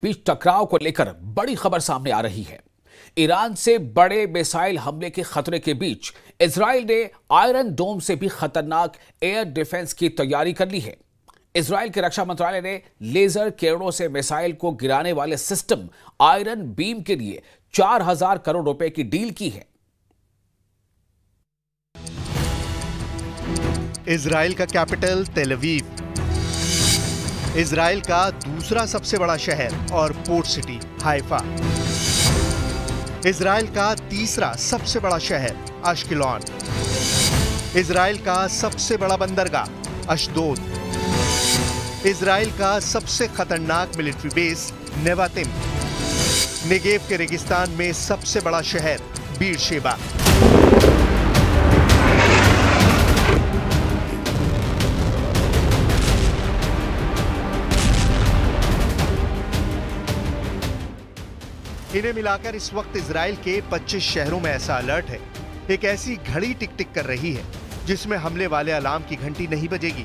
बीच टकराव को लेकर बड़ी खबर सामने आ रही है। ईरान से बड़े मिसाइल हमले के खतरे के बीच इजराइल ने आयरन डोम से भी खतरनाक एयर डिफेंस की तैयारी कर ली है। इजराइल के रक्षा मंत्रालय ने लेजर किरणों से मिसाइल को गिराने वाले सिस्टम आयरन बीम के लिए 4000 करोड़ रुपए की डील की है। इजराइल का कैपिटल तेल अवीव, इजराइल का दूसरा सबसे बड़ा शहर और पोर्ट सिटी हाइफा, इजराइल का तीसरा सबसे बड़ा शहर अश्केलॉन, इजराइल का सबसे बड़ा बंदरगाह अशदोद, इजराइल का सबसे खतरनाक मिलिट्री बेस नेवातिम, नेगेव के रेगिस्तान में सबसे बड़ा शहर बीरशेबा। इन्हें मिलाकर इस वक्त इजराइल के 25 शहरों में ऐसा अलर्ट है। एक ऐसी घड़ी टिक टिक कर रही है जिसमें हमले वाले अलार्म की घंटी नहीं बजेगी।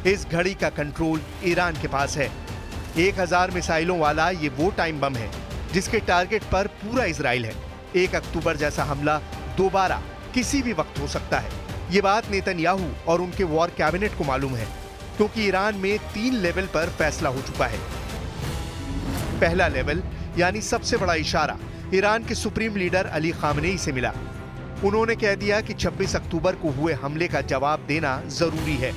इस घड़ी का कंट्रोल ईरान के पास है। 1000 मिसाइलों वाला ये वो टाइम बम है जिसके टारगेट पर पूरा इजराइल है। 1 अक्टूबर जैसा हमला दोबारा किसी भी वक्त हो सकता है। ये बात नेतन्याहू और उनके वॉर कैबिनेट को मालूम है, क्योंकि ईरान में 3 लेवल पर फैसला हो चुका है। पहला लेवल यानी सबसे बड़ा इशारा ईरान के सुप्रीम लीडर अली खामनेई से मिला। उन्होंने कह दिया कि 26 अक्टूबर को हुए हमले का जवाब देना जरूरी है।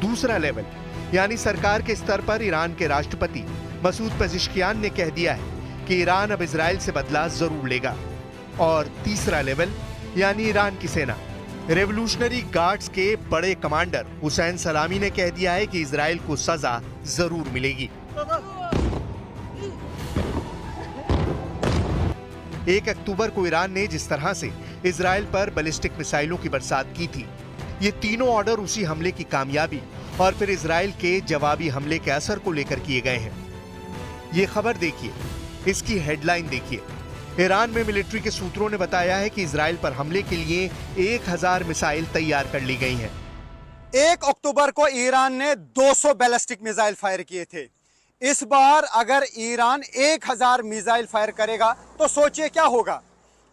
दूसरा लेवल यानी सरकार के स्तर पर ईरान के राष्ट्रपति मसूद पेज़ेश्कियान ने कह दिया है कि ईरान अब इजराइल से बदला जरूर लेगा। और तीसरा लेवल यानी ईरान की सेना, रेवोल्यूशनरी गार्ड्स के बड़े कमांडर हुसैन सलामी ने कह दिया है कि इजराइल को सजा जरूर मिलेगी। 1 अक्टूबर को ईरान ने जिस तरह से इजराइल पर बैलिस्टिक मिसाइलों की बरसात की थी, ये तीनों ऑर्डर उसी हमले की कामयाबी और फिर इजराइल के जवाबी हमले के असर को लेकर किए गए हैं। ये खबर देखिए, इसकी हेडलाइन देखिए। ईरान में मिलिट्री के सूत्रों ने बताया है कि इजराइल पर हमले के लिए 1000 मिसाइल तैयार कर ली गई हैं। 1 अक्टूबर को ईरान ने 200 बैलिस्टिक मिसाइल फायर किए थे। इस बार अगर ईरान 1000 मिसाइल फायर करेगा तो सोचिए क्या होगा।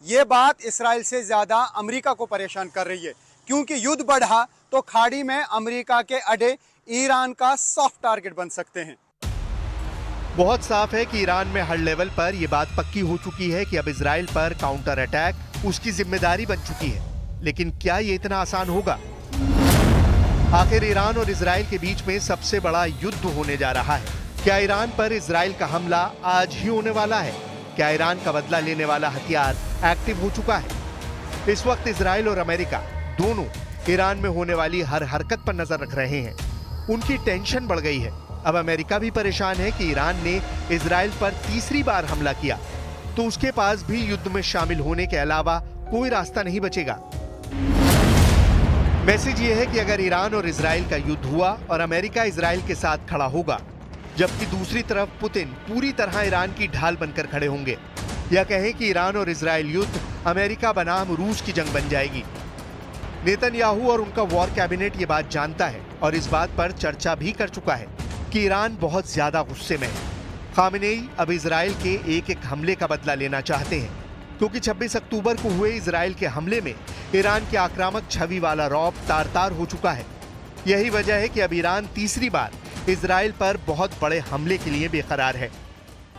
ये बात इसराइल से ज्यादा अमेरिका को परेशान कर रही है, क्योंकि युद्ध बढ़ा तो खाड़ी में अमेरिका के अड्डे ईरान का सॉफ्ट टारगेट बन सकते हैं। बहुत साफ है कि ईरान में हर लेवल पर यह बात पक्की हो चुकी है कि अब इजराइल पर काउंटर अटैक उसकी जिम्मेदारी बन चुकी है। लेकिन क्या ये इतना आसान होगा? आखिर ईरान और इजराइल के बीच में सबसे बड़ा युद्ध होने जा रहा है। क्या ईरान पर इजराइल का हमला आज ही होने वाला है? क्या ईरान का बदला लेने वाला हथियार एक्टिव हो चुका है? इस वक्त इजराइल और अमेरिका दोनों ईरान में होने वाली हर हरकत पर नजर रख रहे हैं। उनकी टेंशन बढ़ गई है। अब अमेरिका भी परेशान है कि ईरान ने इजराइल पर तीसरी बार हमला किया तो उसके पास भी युद्ध में शामिल होने के अलावा कोई रास्ता नहीं बचेगा। मैसेज ये है कि अगर ईरान और इजराइल का युद्ध हुआ और अमेरिका इजराइल के साथ खड़ा होगा, जबकि दूसरी तरफ पुतिन पूरी तरह ईरान की ढाल बनकर खड़े होंगे, या कहें कि ईरान और इजराइल युद्ध अमेरिका बनाम रूस की जंग बन जाएगी। नेतन्याहू और उनका वॉर कैबिनेट ये बात जानता है और इस बात पर चर्चा भी कर चुका है कि ईरान बहुत ज्यादा गुस्से में है। खामेनेई अब इजराइल के एक एक हमले का बदला लेना चाहते हैं, क्योंकि 26 अक्टूबर को हुए इजराइल के हमले में ईरान के आक्रामक छवि वाला रौब तार तार हो चुका है। यही वजह है कि अब ईरान तीसरी बार इजराइल पर बहुत बड़े हमले के लिए बेकरार है।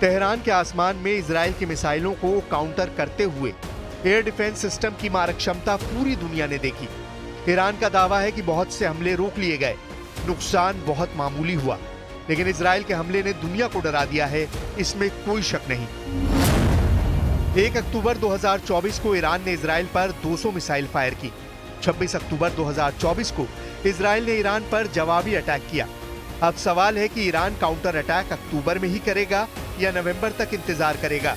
तेहरान के आसमान में इजराइल की मिसाइलों को काउंटर करते हुए एयर डिफेंस सिस्टम की मारक क्षमता पूरी दुनिया ने देखी। ईरान का दावा है कि बहुत से हमले रोक लिए गए, नुकसान बहुत मामूली हुआ, लेकिन इजराइल के हमले ने दुनिया को डरा दिया है, इसमें कोई शक नहीं। 1 अक्टूबर 2024 को ईरान ने इजराइल पर 200 मिसाइल फायर की। 26 अक्टूबर 2024 को इजराइल ने ईरान पर जवाबी अटैक किया। अब सवाल है कि ईरान काउंटर अटैक अक्टूबर में ही करेगा या नवंबर तक इंतजार करेगा।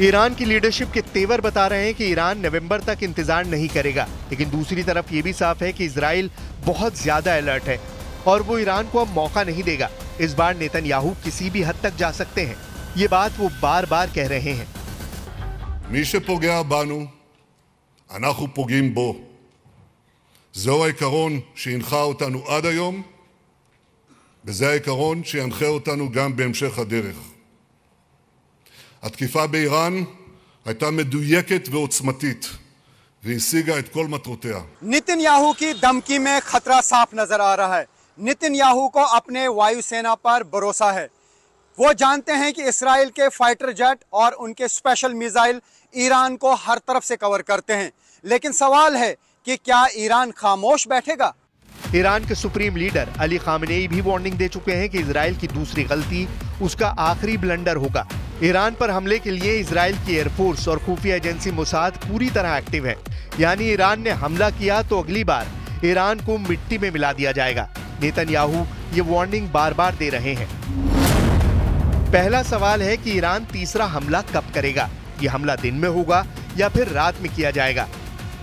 ईरान की लीडरशिप के तेवर बता रहे हैं कि ईरान नवंबर तक इंतजार नहीं करेगा, लेकिन दूसरी तरफ ये भी साफ है कि इजराइल बहुत ज्यादा अलर्ट है और वो ईरान को अब मौका नहीं देगा। इस बार नेतन्याहू किसी भी हद तक जा सकते हैं, ये बात वो बार बार कह रहे हैं। מי שפוגע בנו, אנחנו פוגעים בו. זהו העיקרון שהנחה אותנו עד היום, וזה העיקרון שינחה אותנו גם בהמשך הדרך. התקיפה באיראן הייתה מדויקת ועוצמתית, והשיגה את כל מטרותיה. नेतन्याहू की धमकी में खतरा साफ नजर आ रहा है। नेतन्याहू को अपने वायुसेना पर भरोसा है। वो जानते हैं कि इस्राएल के फाइटर जेट और उनके स्पेशल मिसाइल ईरान को हर तरफ से कवर करते हैं, लेकिन सवाल है कि क्या ईरान खामोश बैठेगा? ईरान के सुप्रीम लीडर अली खामेनेई भी वार्निंग दे चुके हैं कि इजराइल की दूसरी गलती उसका आखिरी ब्लंडर होगा। ईरान पर हमले के लिए इजराइल की एयरफोर्स और खुफिया एजेंसी मोसाद पूरी तरह एक्टिव है, यानी ईरान ने हमला किया तो अगली बार ईरान को मिट्टी में मिला दिया जाएगा। नेतन्याहू ये वार्निंग बार बार दे रहे हैं। पहला सवाल है कि ईरान तीसरा हमला कब करेगा, ये हमला दिन में होगा या फिर रात में किया जाएगा।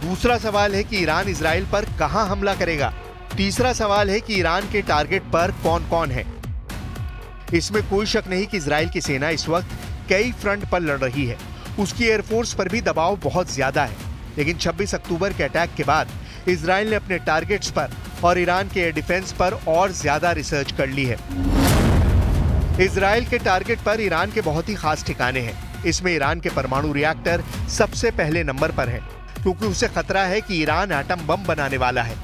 दूसरा सवाल है कि ईरान इजराइल पर कहां हमला करेगा। तीसरा सवाल है कि ईरान के टारगेट पर कौन कौन है। इसमें कोई शक नहीं कि इजराइल की सेना इस वक्त कई फ्रंट पर लड़ रही है, उसकी एयरफोर्स पर भी दबाव बहुत ज्यादा है, लेकिन 26 अक्टूबर के अटैक के बाद इजराइल ने अपने टारगेट्स पर और ईरान के एयर डिफेंस पर और ज्यादा रिसर्च कर ली है। इजराइल के टारगेट पर ईरान के बहुत ही खास ठिकाने हैं। इसमें ईरान के परमाणु रिएक्टर सबसे पहले नंबर पर है, क्योंकि उसे खतरा है कि ईरान एटम बम बनाने वाला है।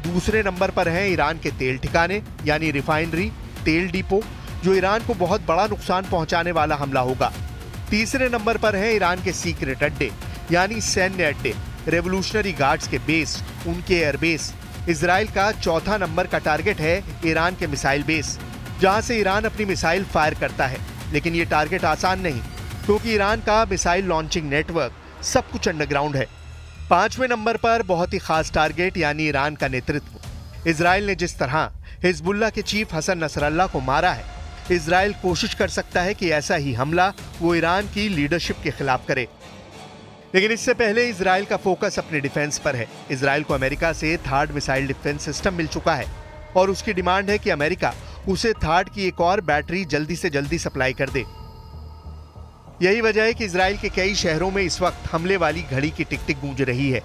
दूसरे नंबर पर हैं ईरान के तेल ठिकाने यानी रिफाइनरी, तेल डिपो, जो ईरान को बहुत बड़ा नुकसान पहुंचाने वाला हमला होगा। तीसरे नंबर पर हैं ईरान के सीक्रेट अड्डे यानी सैन्य अड्डे, रेवोल्यूशनरी गार्ड्स के बेस, उनके एयरबेस। इजराइल का चौथा नंबर का टारगेट है ईरान के मिसाइल बेस, जहां से ईरान अपनी मिसाइल फायर करता है। लेकिन ये टारगेट आसान नहीं, क्योंकि ईरान का मिसाइल लॉन्चिंग नेटवर्क सब कुछ अंडरग्राउंड है। पांचवें नंबर पर बहुत ही खास टारगेट यानी ईरान का नेतृत्व। इजराइल ने जिस तरह हिजबुल्लाह के चीफ हसन नसरल्लाह को मारा है, इजराइल कोशिश कर सकता है कि ऐसा ही हमला वो ईरान की लीडरशिप के खिलाफ करे। लेकिन इससे पहले इजराइल का फोकस अपने डिफेंस पर है। इजराइल को अमेरिका से थर्ड मिसाइल डिफेंस सिस्टम मिल चुका है और उसकी डिमांड है कि अमेरिका उसे थर्ड की एक और बैटरी जल्दी से जल्दी सप्लाई कर दे। यही वजह है कि इजराइल के कई शहरों में इस वक्त हमले वाली घड़ी की टिक-टिक गूंज रही है।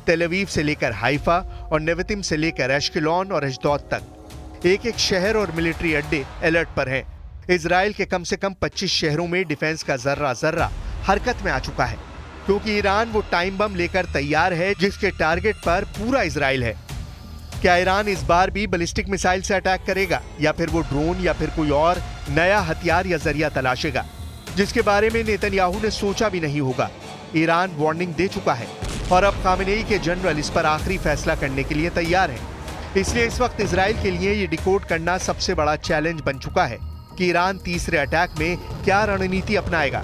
तेल अवीव से लेकर हाइफा और नेवतिम से लेकर एश्केलॉन और अशदोद तक एक एक शहर और मिलिट्री अड्डे अलर्ट पर हैं। इजराइल के कम से कम 25 शहरों में डिफेंस का जर्रा जर्रा हरकत में आ चुका है, क्योंकि ईरान वो टाइम बम लेकर तैयार है जिसके टारगेट पर पूरा इजराइल है। क्या ईरान इस बार भी बैलिस्टिक मिसाइल से अटैक करेगा या फिर वो ड्रोन या फिर कोई और नया हथियार या जरिया तलाशेगा, जिसके बारे में नेतन्याहू ने सोचा भी नहीं होगा। ईरान वार्निंग दे चुका है और अब खामेनेई के जनरल इस पर आखिरी फैसला करने के लिए तैयार है। इसलिए इस वक्त इजराइल के लिए ये डिकोड करना सबसे बड़ा चैलेंज बन चुका है कि ईरान तीसरे अटैक में क्या रणनीति अपनाएगा।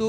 2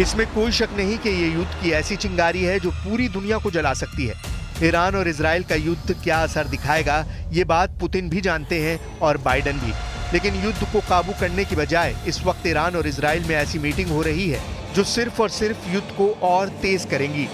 इसमें कोई शक नहीं कि ये युद्ध की ऐसी चिंगारी है जो पूरी दुनिया को जला सकती है। ईरान और इजराइल का युद्ध क्या असर दिखाएगा, ये बात पुतिन भी जानते हैं और बाइडेन भी। लेकिन युद्ध को काबू करने की बजाय इस वक्त ईरान और इजराइल में ऐसी मीटिंग हो रही है जो सिर्फ और सिर्फ युद्ध को और तेज करेंगी।